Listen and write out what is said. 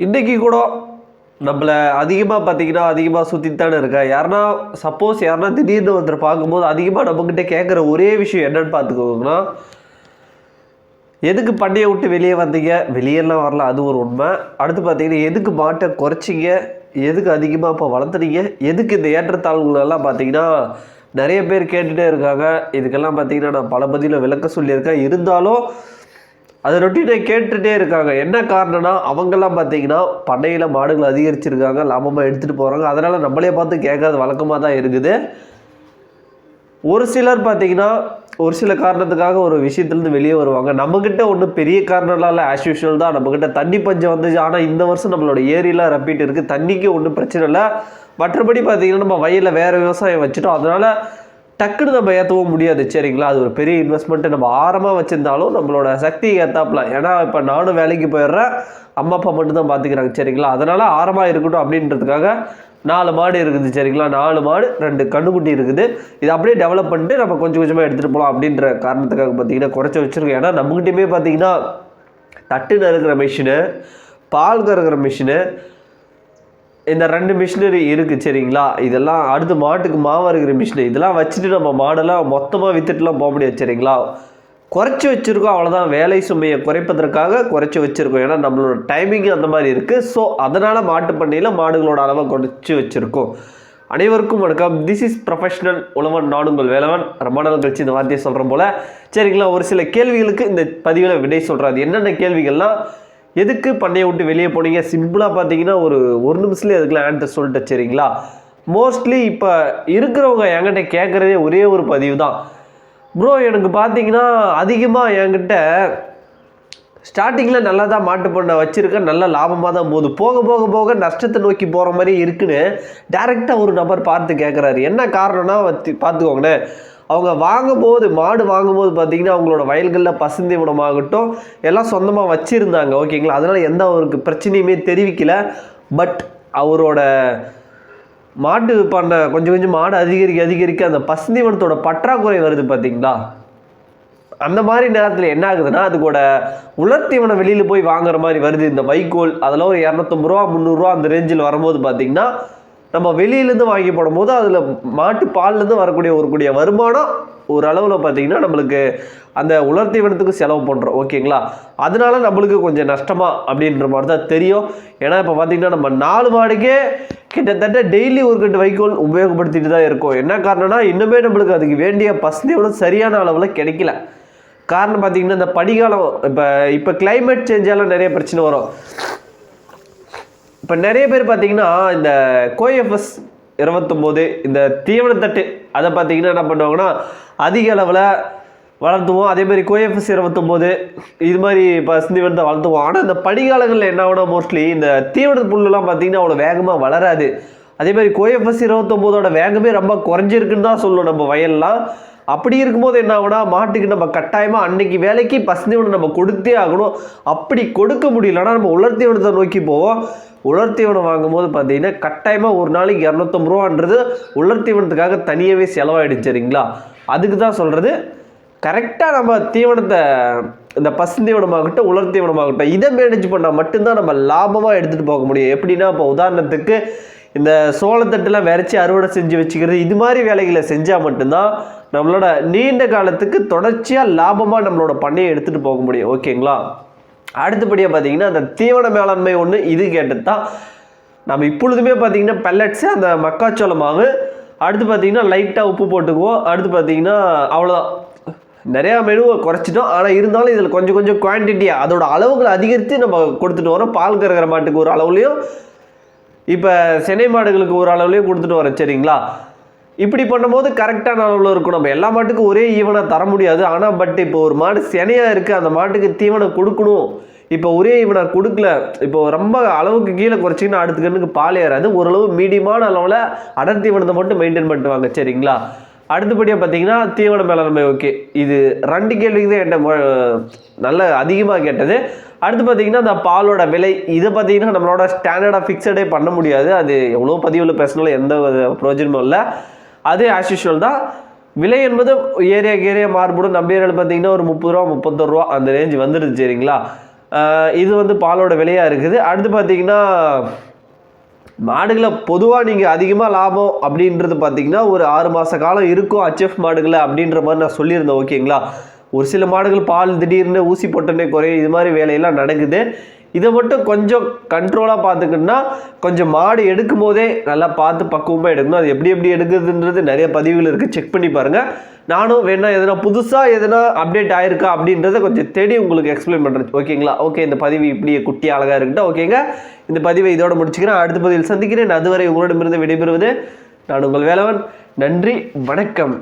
இன்றைக்கி கூட நம்மளை அதிகமாக சுற்றிட்டு தானே இருக்கா. சப்போஸ் யாருன்னா திடீர்னு ஒருத்தர் பார்க்கும்போது அதிகமாக நம்மக்கிட்ட கேட்குற ஒரே விஷயம் என்னன்னு பார்த்துக்கோங்கன்னா, எதுக்கு பண்ணையை விட்டு வெளியே வந்தீங்க? வெளியெல்லாம் வரல, அது ஒரு உண்மை. அடுத்து பார்த்தீங்கன்னா, எதுக்கு மாட்டை குறைச்சிங்க? எதுக்கு அதிகமாக இப்போ வளர்த்துறீங்க? எதுக்கு இந்த ஏற்றத்தாழ்வுகளெல்லாம் பார்த்தீங்கன்னா நிறைய பேர் கேட்டுகிட்டே இருக்காங்க. இதுக்கெல்லாம் பார்த்தீங்கன்னா நான் பல பதில விளக்க சொல்லியிருக்கேன். இருந்தாலும் அதை ரொட்டீனை கேட்டுகிட்டே இருக்காங்க. என்ன காரணம்னா, அவங்கெல்லாம் பார்த்தீங்கன்னா பண்ணையில் மாடுகள் அதிகரிச்சிருக்காங்க, லாபமாக எடுத்துகிட்டு போகிறாங்க. அதனால் நம்மளே பார்த்து கேட்காத வழக்கமாக தான் இருக்குது. ஒரு சிலர் பார்த்தீங்கன்னா ஒரு சில காரணத்துக்காக ஒரு விஷயத்துலேருந்து வெளியே வருவாங்க. நம்மக்கிட்ட ஒன்றும் பெரிய காரணம்லாம் இல்லை, ஆஸ் யூஷுவல் தான். நம்மக்கிட்ட தண்ணி பஞ்சம் வந்துச்சு. ஆனால் இந்த வருஷம் நம்மளோட ஏரியெலாம் ரப்பிட்டு இருக்குது, தண்ணிக்கு ஒன்றும் பிரச்சனை இல்லை. மற்றபடி பார்த்தீங்கன்னா நம்ம வயலில் வேறு விவசாயம் வச்சுட்டோம். அதனால் டக்குன்னு நம்ம ஏற்றவும் முடியாது, சரிங்களா. அது ஒரு பெரிய இன்வெஸ்ட்மெண்ட்டு. நம்ம ஆரமாக வச்சுருந்தாலும் நம்மளோட சக்தி ஏற்றாப்புல. ஏன்னா இப்போ நானும் வேலைக்கு போயிடுறேன், அம்மா அப்பா மட்டும் தான் பார்த்துக்கிறாங்க, சரிங்களா. அதனால் ஆரமாக இருக்கட்டும் அப்படின்றதுக்காக 4 மாடு இருக்குது, சரிங்களா. 4 மாடு 2 கண்ணுக்குட்டி இருக்குது. இது அப்படியே டெவலப் பண்ணிட்டு நம்ம கொஞ்சம் கொஞ்சமாக எடுத்துகிட்டு போகலாம் அப்படின்ற காரணத்துக்காக பார்த்தீங்கன்னா குறைச்சி வச்சுருக்கோம். ஏன்னா நம்மகிட்டயுமே பார்த்தீங்கன்னா தட்டு நறுக்கிற மிஷினு, பால் கறக்கிற மிஷினு, இந்த 2 மிஷினரி இருக்குது, சரிங்களா. இதெல்லாம் அடுத்து மாட்டுக்கு மாவு அரைக்கிற மிஷினு, இதெல்லாம் வச்சுட்டு நம்ம மாடெல்லாம் மொத்தமாக விற்றுட்டுலாம் போக முடியாது, சரிங்களா. குறைச்சி வச்சுருக்கோம், அவ்வளோதான். வேலை சுமையை குறைப்பதற்காக குறைச்சி வச்சுருக்கோம். ஏன்னா நம்மளோட டைமிங் அந்த மாதிரி இருக்குது. ஸோ அதனால் மாட்டு பண்ணையில் மாடுகளோட அளவை குறைச்சி வச்சுருக்கோம். அனைவருக்கும் வணக்கம். திஸ் இஸ் ப்ரொஃபஷனல் உழவன், நான் உங்கள் வேலவன். ரொம்ப நாள் கழிச்சு இந்த வார்த்தையை சொல்கிறேன் போல், சரிங்களா. ஒரு சில கேள்விகளுக்கு இந்த பதிவில் விடை சொல்கிறாது. என்னென்ன கேள்விகள்லாம், எதுக்கு பண்ணையை விட்டு வெளியே போனீங்க? சிம்பிளாக பார்த்தீங்கன்னா ஒரு நிமிஷத்துலேயே அதுக்கெலாம் ஆன்சர் சொல்லிட்டு, சரிங்களா. மோஸ்ட்லி இப்போ இருக்கிறவங்க என்கிட்ட கேட்குறதே ஒரே ஒரு பதிவு தான். ப்ரோ, எனக்கு பார்த்தீங்கன்னா அதிகமாக என்கிட்ட ஸ்டார்டிங்கில் நல்லா தான் மாட்டு பண்ணை வச்சுருக்கேன், நல்ல லாபமாக தான் போகுது, போக போக போக நஷ்டத்தை நோக்கி போகிற மாதிரி இருக்குன்னு டேரெக்டாக ஒரு நபர் பார்த்து கேட்குறாரு. என்ன காரணம்னா பார்த்துக்கோங்களேன், அவங்க மாடு வாங்கும்போது பார்த்தீங்கன்னா அவங்களோட வயல்களில் பசுந்தீவனமாகட்டும் எல்லாம் சொந்தமாக வச்சுருந்தாங்க, ஓகேங்களா. அதனால் எந்த ஒரு பிரச்சனையுமே தெரிவிக்கலை. பட் அவரோட மாட்டு பண்ண கொஞ்சம் மாடு அதிகரிக்க அந்த பசுந்தீவனத்தோட பற்றாக்குறை வருது பார்த்தீங்களா. அந்த மாதிரி நேரத்தில் என்ன ஆகுதுன்னா, அதுக்கூட உலர்த்தீவனம் வெளியில் போய் வாங்குற மாதிரி வருது. இந்த வைக்கோல் அதெல்லாம் ஒரு 250 ரூபா 300 அந்த ரேஞ்சில் வரும்போது பார்த்தீங்கன்னா, நம்ம வெளியிலேருந்து வாங்கி போடும்போது அதில் மாட்டு பால்லேருந்து வரக்கூடிய வருமானம் ஒரு அளவில் பார்த்தீங்கன்னா நம்மளுக்கு அந்த உலர்த்தீவனத்துக்கு செலவு பண்ணுறோம், ஓகேங்களா. அதனால நம்மளுக்கு கொஞ்சம் நஷ்டமா அப்படின்ற மாதிரி தான் தெரியும். ஏன்னா இப்போ பார்த்தீங்கன்னா நம்ம 4 மாடுக்கே கிட்டத்தட்ட டெய்லி ஒரு கட்டு வைக்கோல் உபயோகப்படுத்திட்டு தான் இருக்கோம். என்ன காரணம்னா, இன்னுமே நம்மளுக்கு அதுக்கு வேண்டிய பசுந்தீவனம் சரியான அளவில் கிடைக்கல. காரணம் பார்த்தீங்கன்னா இந்த பனிக்காலம், இப்போ கிளைமேட் சேஞ்சால நிறைய பிரச்சனை வரும். இப்போ நிறைய பேர் பார்த்தீங்கன்னா இந்த கோஎஃப்எஸ் 29 இந்த தீவனத்தட்டு அதை பார்த்தீங்கன்னா என்ன பண்ணுவாங்கன்னா அதிக அளவில் வளர்த்துவோம். அதேமாதிரி கோஎஃப்எஸ் 29 இது மாதிரி பசுந்தீவனத்தை வளர்த்துவோம். ஆனால் இந்த பனிக்காலங்களில் என்ன ஆகுனா, மோஸ்ட்லி இந்த தீவன புல்லுலாம் பார்த்தீங்கன்னா அவ்வளோ வேகமாக வளராது. அதேமாதிரி கோஎஃப்எஸ் 29ஓட வேகமே ரொம்ப குறைஞ்சிருக்குன்னு தான் சொல்லுவோம் நம்ம வயல்லாம். அப்படி இருக்கும்போது என்ன ஆகுனா, மாட்டுக்கு நம்ம கட்டாயமாக அன்னைக்கு வேலைக்கு பசுந்தீவனம் நம்ம கொடுத்தே ஆகணும். அப்படி கொடுக்க முடியலன்னா நம்ம உலர்த்தீவனத்தை நோக்கி போவோம். உலர்த்தீவனம் வாங்கும்போது பார்த்தீங்கன்னா கட்டாயமாக ஒரு நாளைக்கு 250 ரூபான்றது உலர்த்தீவனத்துக்காக தனியாகவே செலவாயிடுச்சு, சரிங்களா. அதுக்கு தான் சொல்கிறது, கரெக்டாக நம்ம தீவனத்தை இந்த பசுந்தீவனமாகட்டும் உலர்த்தீவனமாகட்டும் இதை மேனேஜ் பண்ணால் மட்டும்தான் நம்ம லாபமாக எடுத்துகிட்டு போக முடியும். எப்படின்னா, இப்போ உதாரணத்துக்கு இந்த சோளத்தட்டுலாம் விரைச்சி அறுவடை செஞ்சு வச்சுக்கிறது, இது மாதிரி வேலைகளை செஞ்சால் மட்டும்தான் நம்மளோட நீண்ட காலத்துக்கு தொடர்ச்சியாக லாபமாக நம்மளோட பண்ணையை எடுத்துகிட்டு போக முடியும், ஓகேங்களா. அடுத்தபடியாக பார்த்தீங்கன்னா அந்த தீவன மேலாண்மை ஒன்று இது கேட்டது தான். நம்ம இப்பொழுதுமே பார்த்தீங்கன்னா பெல்லட்ஸு, அந்த மக்காச்சோள மாவு, அடுத்து பார்த்தீங்கன்னா லைட்டாக உப்பு போட்டுக்குவோம். அடுத்து பார்த்தீங்கன்னா அவ்வளோதான், நிறையா மெனுவை குறைச்சிட்டோம். ஆனால் இருந்தாலும் இதில் கொஞ்சம் குவான்டிட்டியாக அதோட அளவுகளை அதிகரித்து நம்ம கொடுத்துட்டு வரோம். பால் கறக்கிற மாட்டுக்கு ஒரு அளவுலையும், இப்போ சென்னை மாடுகளுக்கு ஒரு அளவுலையும் கொடுத்துட்டு வரோம், சரிங்களா. இப்படி பண்ணும்போது கரெக்டான அளவில் இருக்கும். நம்ம எல்லா மாட்டுக்கும் ஒரே ஈவனாக தர முடியாது. ஆனால் பட் இப்போ ஒரு மாடு செனையாக இருக்குது, அந்த மாட்டுக்கு தீவனம் கொடுக்கணும். இப்போ ஒரே ஈவனாக கொடுக்கல, இப்போ ரொம்ப அளவுக்கு கீழே குறைச்சிங்கன்னா அடுத்த கண்ணுக்கு பால் ஏறாது. ஓரளவு மீடியமான அளவில் அடர் தீவனத்தை மட்டும் மெயின்டைன் பண்ணிட்டு வாங்க, சரிங்களா. அடுத்தபடியாக பார்த்தீங்கன்னா தீவன மேலாண்மை, ஓகே. இது 2 கேள்விக்கு தான் என்கிட்ட நல்ல அதிகமாக கேட்டது. அடுத்து பார்த்தீங்கன்னா அந்த பாலோட விலை, இதை பார்த்தீங்கன்னா நம்மளோட ஸ்டாண்டர்டாக ஃபிக்ஸடே பண்ண முடியாது. அது எவ்வளோ பதிவில் பேசினாலும் எந்த பிரயோஜனமும் இல்லை. அது ஆஸ் யூஷுவல் தான். விலை என்பது ஏரியா மாறுபடும். நம்ம ஏரியாவில் பார்த்தீங்கன்னா ஒரு 30 ரூபா 31 ரூபா அந்த ரேஞ்சு வந்துடுது, சரிங்களா. இது வந்து பாலோட விலையாக இருக்குது. அடுத்து பார்த்தீங்கன்னா மாடுகளை பொதுவாக நீங்கள் அதிகமாக லாபம் அப்படின்றது பார்த்தீங்கன்னா ஒரு 6 மாத காலம் இருக்கும் ஹெச்எஃப் மாடுகளை அப்படின்ற மாதிரி நான் சொல்லியிருந்தேன். ஓகேங்களா, ஒரு சில மாடுகள் பால் திடீர்னு ஊசி போட்டனே குறையும், இது மாதிரி வேலையெல்லாம் நடக்குது. இதை மட்டும் கொஞ்சம் கண்ட்ரோலாக பார்த்துக்கிட்டோன்னா கொஞ்சம் மாடு எடுக்கும் போதே நல்லா பார்த்து பக்குவமாக எடுக்கணும். அது எப்படி எப்படி எடுக்குதுன்றது நிறைய பதிவுகள் இருக்குது, செக் பண்ணி பாருங்கள். நானும் வேணா எதனா புதுசாக எதனா அப்டேட் ஆயிருக்கா அப்படின்றத கொஞ்சம் தேடி உங்களுக்கு எக்ஸ்பிளைன் பண்ணுறது. ஓகேங்களா, ஓகே, இந்த பதிவு இப்படி குட்டி அழகாக இருக்கட்டும். ஓகேங்க, இந்த பதிவை இதோட முடிச்சுக்கிறேன். அடுத்த பதிவில் சந்திக்கிறேன். அதுவரை உங்களிடமிருந்து விடைபெறுவது நான் உங்கள் வேலவன். நன்றி, வணக்கம்.